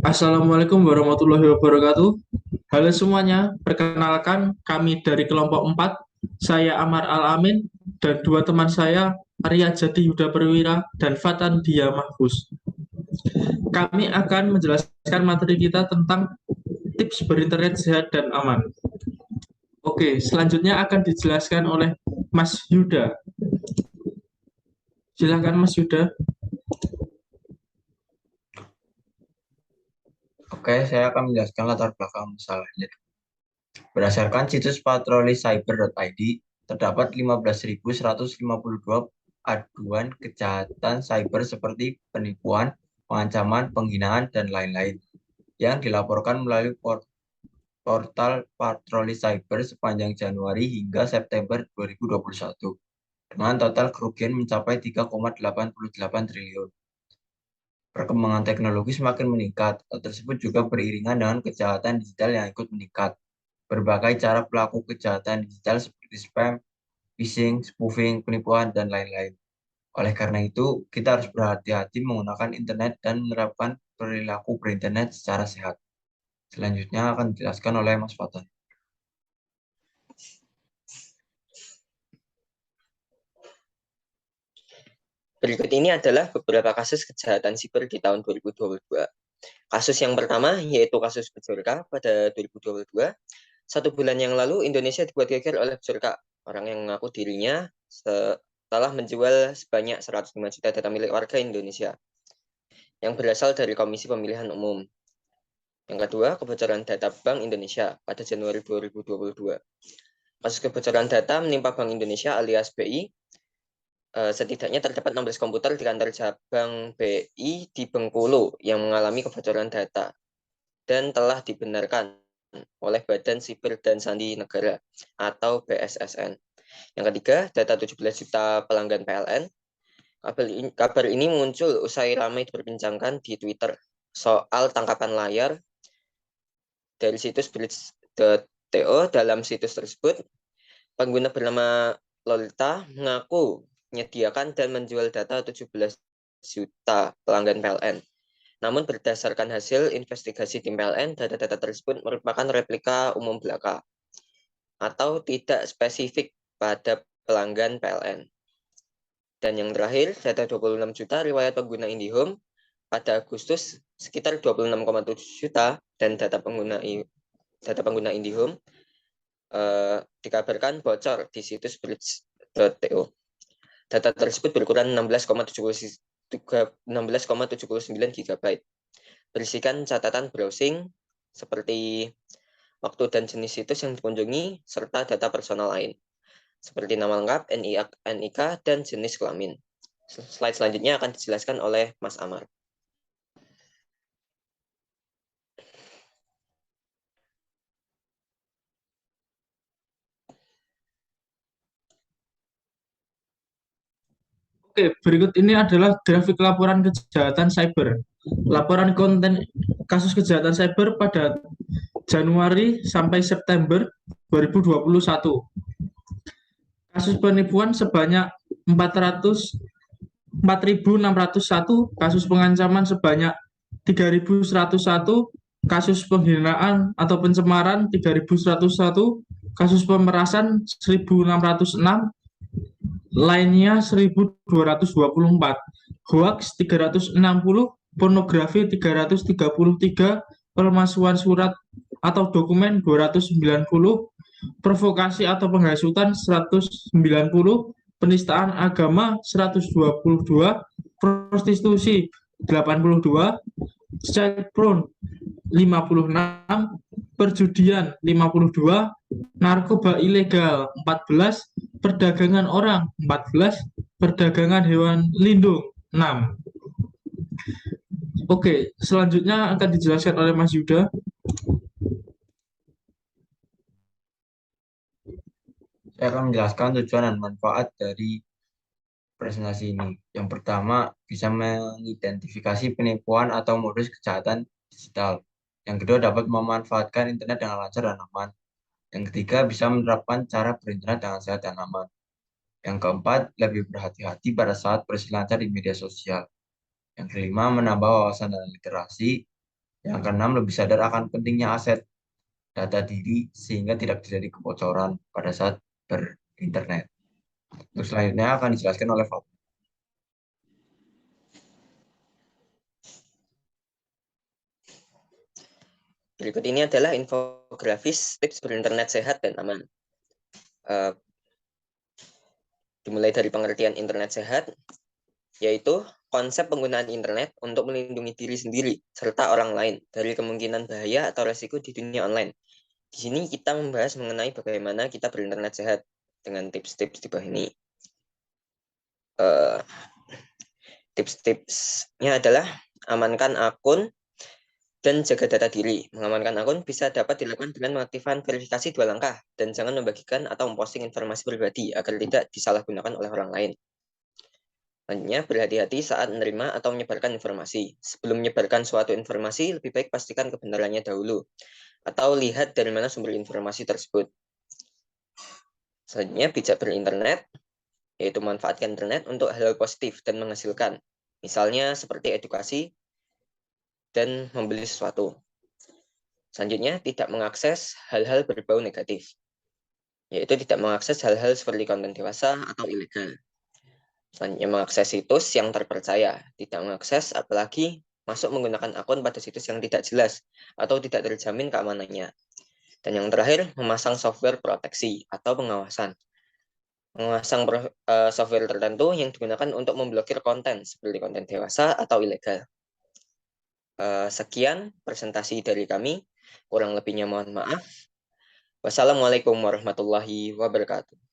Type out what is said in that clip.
Assalamualaikum warahmatullahi wabarakatuh. Halo semuanya, perkenalkan kami dari kelompok 4. Saya Amar Al-Amin dan dua teman saya, Arya Jadi Yuda Perwira dan Fatan Dia Mahfuz. Kami akan menjelaskan materi kita tentang tips berinternet sehat dan aman. Oke, selanjutnya akan dijelaskan oleh Mas Yuda. Silakan Mas Yuda. Oke, saya akan menjelaskan latar belakang masalahnya. Berdasarkan situs patrolicyber.id, terdapat 15.152 aduan kejahatan cyber seperti penipuan, pengancaman, penghinaan, dan lain-lain yang dilaporkan melalui portal Patroli Cyber sepanjang Januari hingga September 2021 dengan total kerugian mencapai 3,88 triliun. Perkembangan teknologi semakin meningkat. Hal tersebut juga beriringan dengan kejahatan digital yang ikut meningkat. Berbagai cara pelaku kejahatan digital seperti spam, phishing, spoofing, penipuan, dan lain-lain. Oleh karena itu, kita harus berhati-hati menggunakan internet dan menerapkan perilaku berinternet secara sehat. Selanjutnya akan dijelaskan oleh Mas Fatan. Berikut ini adalah beberapa kasus kejahatan siber di tahun 2022. Kasus yang pertama yaitu kasus Bejorka pada 2022. 1 bulan yang lalu Indonesia dibuat geger oleh Bejorka, orang yang mengaku dirinya telah menjual sebanyak 105 juta data milik warga Indonesia yang berasal dari Komisi Pemilihan Umum. Yang kedua, kebocoran data Bank Indonesia pada Januari 2022. Kasus kebocoran data menimpa Bank Indonesia alias BI. Setidaknya terdapat 16 komputer di kantor cabang BI di Bengkulu yang mengalami kebocoran data dan telah dibenarkan oleh Badan Siber dan Sandi Negara atau BSSN. Yang ketiga, data 17 juta pelanggan PLN. Kabar ini muncul usai ramai diperbincangkan di Twitter soal tangkapan layar dari situs bridge.to. Dalam situs tersebut, pengguna bernama Lolita mengaku menyediakan dan menjual data 17 juta pelanggan PLN. Namun berdasarkan hasil investigasi tim PLN, data-data tersebut merupakan replika umum belaka atau tidak spesifik pada pelanggan PLN. Dan yang terakhir, data 26 juta riwayat pengguna IndiHome pada Agustus sekitar 26,7 juta dan data pengguna IndiHome dikabarkan bocor di situs bridge.to. Data tersebut berukuran 16,79 GB. Berisikan catatan browsing seperti waktu dan jenis situs yang dikunjungi, serta data personal lain, seperti nama lengkap, NIK, dan jenis kelamin. Slide selanjutnya akan dijelaskan oleh Mas Amar. Oke, berikut ini adalah grafik laporan kejahatan cyber. Laporan konten kasus kejahatan cyber pada Januari sampai September 2021. Kasus penipuan sebanyak 4.601, kasus pengancaman sebanyak 3.101, kasus penghinaan atau pencemaran 3.101, kasus pemerasan 1.606, lainnya 1.224, hoax 360, pornografi 333, pemalsuan surat atau dokumen 290, provokasi atau penghasutan 190, penistaan agama 122, prostitusi 82, child porn 56, perjudian 52, narkoba ilegal 14, perdagangan orang 14, perdagangan hewan lindung 6. Oke, selanjutnya akan dijelaskan oleh Mas Yuda. Saya akan menjelaskan tujuan dan manfaat dari presentasi ini. Yang pertama, bisa mengidentifikasi penipuan atau modus kejahatan digital. Yang kedua, dapat memanfaatkan internet dengan lancar dan aman. Yang ketiga, bisa menerapkan cara berinternet dengan sehat dan aman. Yang keempat, lebih berhati-hati pada saat berselancar di media sosial. Yang kelima, menambah wawasan dan literasi. Yang keenam, lebih sadar akan pentingnya aset data diri sehingga tidak terjadi kebocoran pada saat berinternet. Untuk selanjutnya akan dijelaskan oleh Fab. Berikut ini adalah infografis tips berinternet sehat dan aman. Dimulai dari pengertian internet sehat, yaitu konsep penggunaan internet untuk melindungi diri sendiri serta orang lain dari kemungkinan bahaya atau resiko di dunia online. Di sini kita membahas mengenai bagaimana kita berinternet sehat dengan tips-tips di bawah ini. Tips-tipsnya adalah amankan akun dan jaga data diri. Mengamankan akun bisa dapat dilakukan dengan mengaktifkan verifikasi 2 langkah dan jangan membagikan atau memposting informasi pribadi agar tidak disalahgunakan oleh orang lain. Selanjutnya, berhati-hati saat menerima atau menyebarkan informasi. Sebelum menyebarkan suatu informasi, lebih baik pastikan kebenarannya dahulu atau lihat dari mana sumber informasi tersebut. Selanjutnya, bijak berinternet, yaitu manfaatkan internet untuk hal positif dan menghasilkan. Misalnya seperti edukasi dan membeli sesuatu. Selanjutnya, tidak mengakses hal-hal berbau negatif, yaitu tidak mengakses hal-hal seperti konten dewasa atau ilegal. Selanjutnya, mengakses situs yang terpercaya, tidak mengakses apalagi masuk menggunakan akun pada situs yang tidak jelas atau tidak terjamin keamanannya. Dan yang terakhir, memasang software proteksi atau pengawasan. Memasang software tertentu yang digunakan untuk memblokir konten seperti konten dewasa atau ilegal. Sekian presentasi dari kami. Kurang lebihnya mohon maaf. Wassalamualaikum warahmatullahi wabarakatuh.